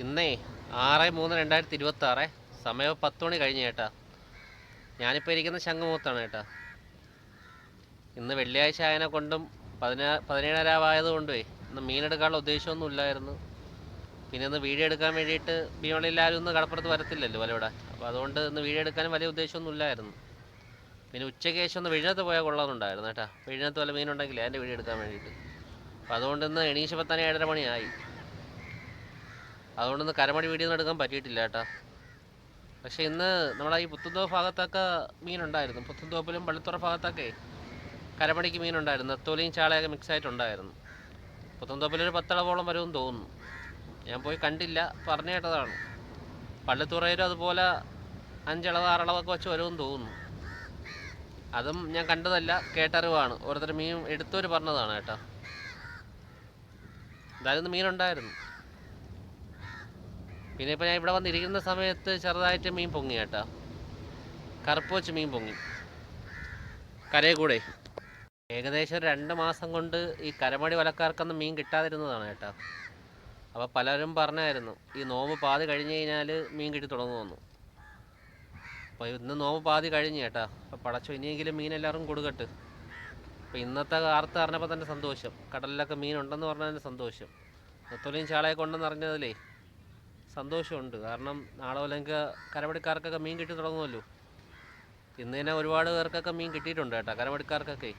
ഇന്നേ 6/3/2026 സമയം 10 മണി കഴിഞ്ഞ് കേട്ടാ. ഞാനിപ്പോൾ ഇരിക്കുന്ന ശംഖുമുഖത്താണ് കേട്ടാ. ഇന്ന് വെള്ളിയാഴ്ച ആയതിനെ കൊണ്ടും 17:30 ഇന്ന് മീനെടുക്കാനുള്ള ഉദ്ദേശമൊന്നും ഇല്ലായിരുന്നു. പിന്നെ ഇന്ന് വീഡിയോ എടുക്കാൻ വേണ്ടിയിട്ട് ഭീമളില്ലാരും ഇന്ന് കടപ്പുറത്ത് വരത്തില്ലല്ലോ വലവിടെ. അപ്പോൾ അതുകൊണ്ട് ഇന്ന് വീഡിയോ എടുക്കാനും വലിയ ഉദ്ദേശമൊന്നും ഇല്ലായിരുന്നു. പിന്നെ ഉച്ചയ്ക്ക് ശേഷം ഒന്ന് വിഴിഞ്ഞത്ത് പോയാൽ കൊള്ളാമെന്നുണ്ടായിരുന്നു കേട്ടാ. വിഴിഞ്ഞത്ത് വല്ല മീനുണ്ടെങ്കിൽ അതിൻ്റെ വീഡിയോ എടുക്കാൻ വേണ്ടിയിട്ട്. അപ്പോൾ അതുകൊണ്ട് ഇന്ന് എണീച്ചപ്പോൾ തന്നെ 7:30 മണിയായി. അതുകൊണ്ടിന്ന് കരമടി വീഡിയോ ഒന്നും എടുക്കാൻ പറ്റിയിട്ടില്ല കേട്ടാ. പക്ഷേ ഇന്ന് നമ്മളെ ഈ പുത്തുന്തോപ്പ് ഭാഗത്തൊക്കെ മീനുണ്ടായിരുന്നു. പുത്തുന്തോപ്പിലും പള്ളിത്തുറ ഭാഗത്തൊക്കെ കരമടിക്ക് മീനുണ്ടായിരുന്നു. നെത്തോലിയും ചാളയൊക്കെ മിക്സ് ആയിട്ടുണ്ടായിരുന്നു. പുത്തുന്തോപ്പിലൊരു 10 അളവോളം വരുമെന്ന് തോന്നുന്നു. ഞാൻ പോയി കണ്ടില്ല, പറഞ്ഞു കേട്ടതാണ്. പള്ളിത്തുറയിലും അതുപോലെ 5 അളവ് 6 അളവൊക്കെ വെച്ച് വരുമെന്ന് തോന്നുന്നു. അതും ഞാൻ കണ്ടതല്ല, കേട്ടറിവാണ്. ഓരോരുത്തർ മീൻ എടുത്തവർ പറഞ്ഞതാണ് കേട്ടോ. എന്തായാലും ഇന്ന് മീനുണ്ടായിരുന്നു. പിന്നെ ഇപ്പോൾ ഞാൻ ഇവിടെ വന്നിരിക്കുന്ന സമയത്ത് ചെറുതായിട്ട് മീൻ പൊങ്ങി കേട്ടോ. കറുപ്പ് വെച്ച് മീൻ പൊങ്ങി കരയിൽ കൂടെ. ഏകദേശം 2 മാസം കൊണ്ട് ഈ കരമടി വലക്കാർക്കൊന്നും മീൻ കിട്ടാതിരുന്നതാണ് കേട്ടോ. അപ്പോൾ പലരും പറഞ്ഞായിരുന്നു ഈ നോമ്പ് പാതി കഴിഞ്ഞ് കഴിഞ്ഞാൽ മീൻ കിട്ടി തുടങ്ങുമെന്ന്. അപ്പോൾ ഇന്ന് നോമ്പ് പാതി കഴിഞ്ഞ് കേട്ടോ. അപ്പോൾ പടച്ചു ഇനിയെങ്കിലും മീൻ എല്ലാവരും കൊടുക്കട്ട്. അപ്പോൾ ഇന്നത്തെ വാർത്ത അറിഞ്ഞപ്പോൾ തന്നെ സന്തോഷം. കടലിലൊക്കെ മീനുണ്ടെന്ന് പറഞ്ഞതിന് സന്തോഷം. നെത്തോലിയും ചാളയൊക്കെ ഉണ്ടെന്ന് അറിഞ്ഞതിലേ സന്തോഷമുണ്ട്. കാരണം നാളെ അല്ലെങ്കിൽ കരമടിക്കാർക്കൊക്കെ മീൻ കിട്ടി തുടങ്ങുമല്ലോ. ഇന്ന് തന്നെ ഒരുപാട് പേർക്കൊക്കെ മീൻ കിട്ടിയിട്ടുണ്ട് കേട്ടോ. കരമടിക്കാർക്കൊക്കെ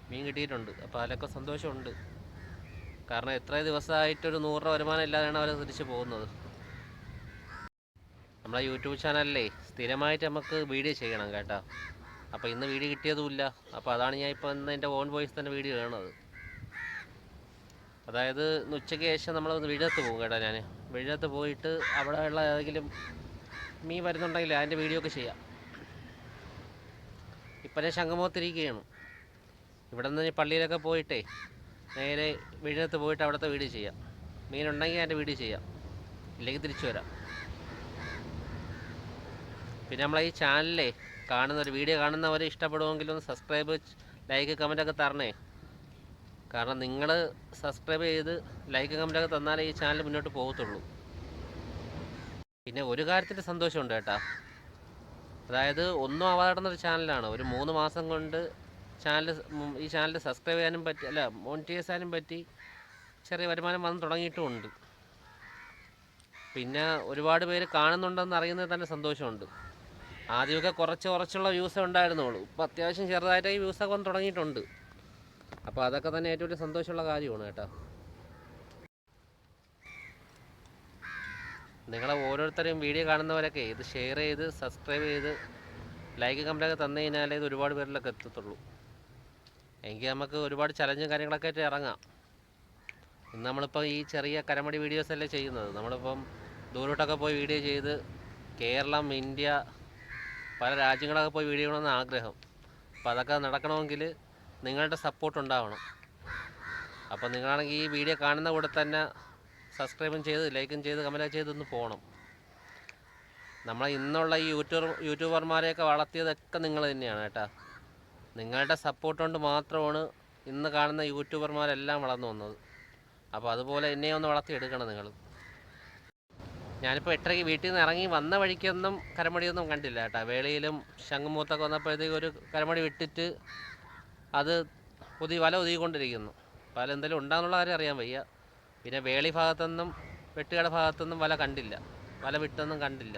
മീൻ കിട്ടിയിട്ടുണ്ട്. അപ്പോൾ അതിലൊക്കെ സന്തോഷമുണ്ട്. കാരണം എത്ര ദിവസമായിട്ടൊരു 100 രൂപ വരുമാനം ഇല്ലാതെയാണ് അവർ തിരിച്ച് പോകുന്നത്. നമ്മളെ യൂട്യൂബ് ചാനലിലേ സ്ഥിരമായിട്ട് നമുക്ക് വീഡിയോ ചെയ്യണം കേട്ടോ. അപ്പോൾ ഇന്ന് വീഡിയോ കിട്ടിയതുമില്ല. അപ്പോൾ അതാണ് ഞാൻ ഇപ്പോൾ ഇന്ന് എൻ്റെ ഓൺ വോയിസ് തന്നെ വീഡിയോ ചെയ്യണത്. അതായത് ഇന്ന് ഉച്ചയ്ക്ക് ശേഷം നമ്മൾ വിഴിഞ്ഞത്ത് പോകും കേട്ടോ. ഞാൻ വിഴിഞ്ഞത്ത് പോയിട്ട് അവിടെ ഉള്ള ഏതെങ്കിലും മീൻ വരുന്നുണ്ടെങ്കിൽ അതിൻ്റെ വീഡിയോ ഒക്കെ ചെയ്യാം. ഇപ്പം ഞാൻ ശംഖുമുഖത്തിരിക്കുകയാണ്. ഇവിടെ നിന്ന് പള്ളിയിലൊക്കെ പോയിട്ടേ നേരെ വിഴിഞ്ഞത്ത് പോയിട്ട് അവിടുത്തെ വീഡിയോ ചെയ്യാം. മീനുണ്ടെങ്കിൽ അതിൻ്റെ വീഡിയോ ചെയ്യാം, ഇല്ലെങ്കിൽ തിരിച്ചു വരാം. പിന്നെ നമ്മളെ ഈ ചാനലിലെ കാണുന്നവർ വീഡിയോ കാണുന്നവർ ഇഷ്ടപ്പെടുമെങ്കിൽ ഒന്ന് സബ്സ്ക്രൈബ്, ലൈക്ക്, കമൻറ്റൊക്കെ തരണേ. കാരണം നിങ്ങൾ സബ്സ്ക്രൈബ് ചെയ്ത് ലൈക്ക് കമൻറ്റൊക്കെ തന്നാലേ ഈ ചാനൽ മുന്നോട്ട് പോകത്തുള്ളൂ. പിന്നെ ഒരു കാര്യത്തിൽ സന്തോഷമുണ്ട് കേട്ടോ. അതായത് ഒന്നും ആവാടുന്നൊരു ചാനലാണ്. ഒരു 3 മാസം കൊണ്ട് ഈ ചാനൽ സബ്സ്ക്രൈബ് ചെയ്യാനും പറ്റി, അല്ല മോണിറ്റൈസ് ചെയ്യാനും പറ്റി. ചെറിയ വരുമാനം വന്ന് തുടങ്ങിയിട്ടുമുണ്ട്. പിന്നെ ഒരുപാട് പേര് കാണുന്നുണ്ടെന്ന് അറിയുന്നത് തന്നെ സന്തോഷമുണ്ട്. ആദ്യമൊക്കെ കുറച്ചുള്ള വ്യൂസേ ഉണ്ടായിരുന്നുള്ളൂ. ഇപ്പോൾ അത്യാവശ്യം ചെറുതായിട്ട് ഈ വ്യൂസൊക്കെ വന്ന് തുടങ്ങിയിട്ടുണ്ട്. അപ്പോൾ അതൊക്കെ തന്നെ ഏറ്റവും വലിയ സന്തോഷമുള്ള കാര്യമാണ് കേട്ടോ. നിങ്ങളെ ഓരോരുത്തരും വീഡിയോ കാണുന്നവരൊക്കെ ഇത് ഷെയർ ചെയ്ത് സബ്സ്ക്രൈബ് ചെയ്ത് ലൈക്ക് കമൻറ്റൊക്കെ തന്നു കഴിഞ്ഞാലേ ഇത് ഒരുപാട് പേരിലൊക്കെ എത്തത്തുള്ളൂ. എങ്കിൽ നമുക്ക് ഒരുപാട് ചലഞ്ചും കാര്യങ്ങളൊക്കെ ആയിട്ട് ഇറങ്ങാം. ഇന്ന് നമ്മളിപ്പോൾ ഈ ചെറിയ കരമടി വീഡിയോസ് അല്ലേ ചെയ്യുന്നത്. നമ്മളിപ്പം ദൂരോട്ടൊക്കെ പോയി വീഡിയോ ചെയ്ത് കേരളം, ഇന്ത്യ, പല രാജ്യങ്ങളൊക്കെ പോയി വീഡിയോ ചെയ്യണമെന്ന് ആഗ്രഹം. അപ്പോൾ അതൊക്കെ നടക്കണമെങ്കിൽ നിങ്ങളുടെ സപ്പോർട്ട് ഉണ്ടാവണം. അപ്പോൾ നിങ്ങളാണെങ്കിൽ ഈ വീഡിയോ കാണുന്ന കൂടെ തന്നെ സബ്സ്ക്രൈബും ചെയ്ത് ലൈക്കും ചെയ്ത് കമൻറ്റ് ചെയ്തൊന്ന് പോകണം. നമ്മളെ ഇന്നുള്ള ഈ യൂട്യൂബർമാരെയൊക്കെ വളർത്തിയതൊക്കെ നിങ്ങൾ തന്നെയാണ് കേട്ടോ. നിങ്ങളുടെ സപ്പോർട്ട് കൊണ്ട് മാത്രമാണ് ഇന്ന് കാണുന്ന യൂട്യൂബർമാരെല്ലാം വളർന്നു വന്നത്. അപ്പോൾ അതുപോലെ എന്നെ ഒന്ന് വളർത്തിയെടുക്കണം നിങ്ങൾ. ഞാനിപ്പോൾ 8:30 വീട്ടിൽ നിന്ന് ഇറങ്ങി വന്ന വഴിക്കൊന്നും കരമടിയൊന്നും കണ്ടില്ല കേട്ടോ. വേളിയിലും ശംഖുമുഖത്തൊക്കെ വന്നപ്പോഴത്തേക്ക് ഒരു കരമടി വിട്ടിട്ട് അത് വല ഒതുക്കിക്കൊണ്ടിരിക്കുന്നു. അപ്പോൾ അതിലെന്തെങ്കിലും ഉണ്ടാകുന്നുള്ള കാര്യം അറിയാൻ വയ്യ. പിന്നെ വേളി ഭാഗത്തൊന്നും വെട്ടുകട ഭാഗത്തൊന്നും വല കണ്ടില്ല, വല വിട്ടൊന്നും കണ്ടില്ല.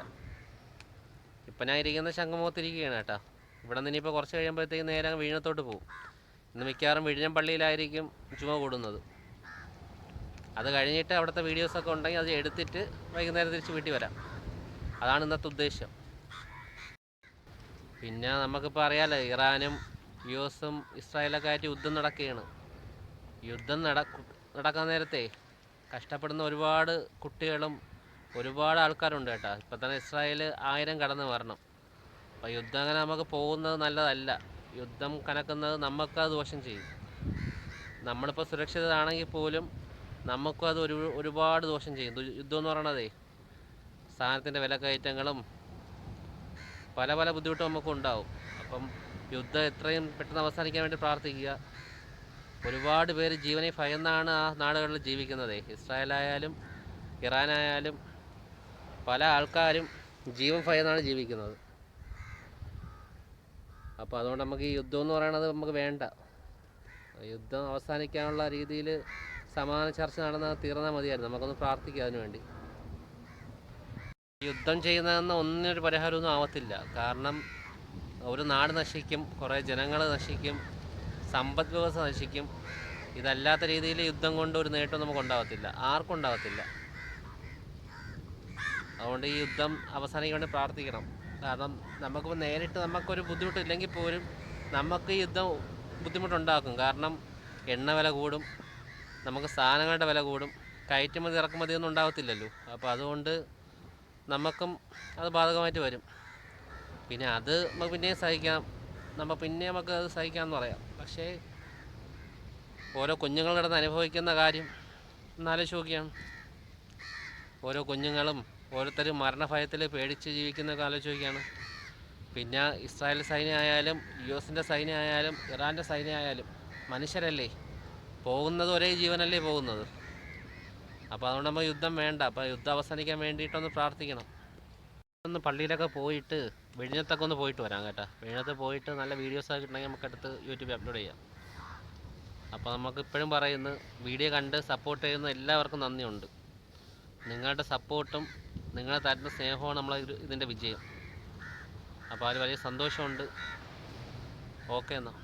ഇപ്പം ഞാൻ ഇരിക്കുന്ന ശംഖുമുഖത്തിരിക്കുകയാണ് കേട്ടോ. ഇവിടെ നിന്ന് ഇനിയിപ്പോൾ കുറച്ച് കഴിയുമ്പോഴത്തേക്ക് നേരെ വിഴിഞ്ഞത്തോട്ട് പോകും. ഇന്ന് മിക്കവാറും വിഴിഞ്ഞം പള്ളിയിലായിരിക്കും ചുമ കൂടുന്നത്. അത് കഴിഞ്ഞിട്ട് അവിടുത്തെ വീഡിയോസൊക്കെ ഉണ്ടെങ്കിൽ അത് എടുത്തിട്ട് വൈകുന്നേരം തിരിച്ച് വീട്ടിൽ വരാം. അതാണ് ഇന്നത്തെ ഉദ്ദേശം. പിന്നെ നമുക്കിപ്പോൾ അറിയാമല്ലോ, ഇറാനും US-ഉം ഇസ്രായേലൊക്കെ ആയിട്ട് യുദ്ധം നടക്കുകയാണ്. യുദ്ധം നടക്കാൻ നേരത്തെ കഷ്ടപ്പെടുന്ന ഒരുപാട് കുട്ടികളും ഒരുപാട് ആൾക്കാരുണ്ട് കേട്ടോ. ഇപ്പം തന്നെ ഇസ്രായേൽ 1000 കടന്ന് വരണം. അപ്പോൾ യുദ്ധം അങ്ങനെ നമുക്ക് പോകുന്നത് നല്ലതല്ല. യുദ്ധം കനക്കുന്നത് നമുക്കത് ദോഷം ചെയ്യും. നമ്മളിപ്പോൾ സുരക്ഷിതരാണെങ്കിൽ പോലും നമുക്കും അത് ഒരുപാട് ദോഷം ചെയ്യും. യുദ്ധം എന്ന് പറയണതേ സാധനത്തിൻ്റെ വിലക്കയറ്റങ്ങളും പല ബുദ്ധിമുട്ടും നമുക്കുണ്ടാവും. അപ്പം യുദ്ധം എത്രയും പെട്ടെന്ന് അവസാനിക്കാൻ വേണ്ടി പ്രാർത്ഥിക്കുക. ഒരുപാട് പേര് ജീവനെ ഭയന്നാണ് ആ നാടുകളിൽ ജീവിക്കുന്നത്. ഇസ്രായേലായാലും ഇറാനായാലും പല ആൾക്കാരും ജീവൻ ഭയന്നാണ് ജീവിക്കുന്നത്. അപ്പോൾ അതുകൊണ്ട് നമുക്ക് ഈ യുദ്ധം എന്ന് പറയുന്നത് നമുക്ക് വേണ്ട. യുദ്ധം അവസാനിക്കാനുള്ള രീതിയിൽ സമാധാന ചർച്ച നടന്നാൽ തീർന്നാൽ മതിയായിരുന്നു. നമുക്കൊന്ന് പ്രാർത്ഥിക്കാം അതിനു വേണ്ടി. യുദ്ധം ചെയ്യുന്നതെന്ന് ഒന്നിനൊരു പരിഹാരമൊന്നും ആവത്തില്ല. കാരണം ഒരു നാട് നശിക്കും, കുറേ ജനങ്ങൾ നശിക്കും, സമ്പദ് വ്യവസ്ഥ നശിക്കും. ഇതല്ലാത്ത രീതിയിൽ യുദ്ധം കൊണ്ട് ഒരു നേട്ടം നമുക്ക് ഉണ്ടാകത്തില്ല, ആർക്കും ഉണ്ടാകത്തില്ല. അതുകൊണ്ട് ഈ യുദ്ധം അവസാനിക്കാൻ വേണ്ടി പ്രാർത്ഥിക്കണം. കാരണം നമുക്കിപ്പോൾ നേരിട്ട് നമുക്കൊരു ബുദ്ധിമുട്ടില്ലെങ്കിൽ പോലും നമുക്ക് ഈ യുദ്ധം ബുദ്ധിമുട്ടുണ്ടാക്കും. കാരണം എണ്ണ വില കൂടും, നമുക്ക് സാധനങ്ങളുടെ വില കൂടും, കയറ്റുമതി ഇറക്കുമതിയൊന്നും ഉണ്ടാകത്തില്ലല്ലോ. അപ്പോൾ അതുകൊണ്ട് നമുക്കും അത് ബാധകമായിട്ട് വരും. പിന്നെ അത് നമുക്ക് പിന്നെയും സഹിക്കാം, നമുക്ക് അത് സഹിക്കാമെന്ന് പറയാം. പക്ഷേ ഓരോ കുഞ്ഞുങ്ങൾ കിടന്ന് അനുഭവിക്കുന്ന കാര്യം എന്നാലോചിച്ച് നോക്കിയാണ്. ഓരോ കുഞ്ഞുങ്ങളും ഓരോരുത്തരും മരണഭയത്തിൽ പേടിച്ച് ജീവിക്കുന്നതൊക്കെ ആലോചിച്ച് നോക്കിയാണ്. പിന്നെ ഇസ്രായേൽ സൈന്യമായാലും US സൈന്യമായാലും ഇറാൻ്റെ സൈന്യമായാലും മനുഷ്യരല്ലേ, പോകുന്നത് ഒരേ ജീവനല്ലേ പോകുന്നത്. അപ്പോൾ അതുകൊണ്ട് നമ്മൾ യുദ്ധം വേണ്ട. അപ്പോൾ യുദ്ധം അവസാനിക്കാൻ വേണ്ടിയിട്ടൊന്ന് പ്രാർത്ഥിക്കണം. ഒന്ന് പള്ളിയിലൊക്കെ പോയിട്ട് വെടിഞ്ഞത്തൊക്കെ ഒന്ന് പോയിട്ട് വരാം കേട്ടോ. വെടിഞ്ഞത്ത് പോയിട്ട് നല്ല വീഡിയോസൊക്കെ കിട്ടണമെങ്കിൽ നമുക്കെടുത്ത് യൂട്യൂബിൽ അപ്ലോഡ് ചെയ്യാം. അപ്പോൾ നമുക്ക് ഇപ്പോഴും പറയുന്നു, വീഡിയോ കണ്ട് സപ്പോർട്ട് ചെയ്യുന്ന എല്ലാവർക്കും നന്ദിയുണ്ട്. നിങ്ങളുടെ സപ്പോർട്ടും നിങ്ങൾ തരുന്ന സ്നേഹമാണ് ഇതിൻ്റെ വിജയം. അപ്പോൾ അതിൽ വലിയ സന്തോഷമുണ്ട്. ഓക്കെ എന്നാൽ.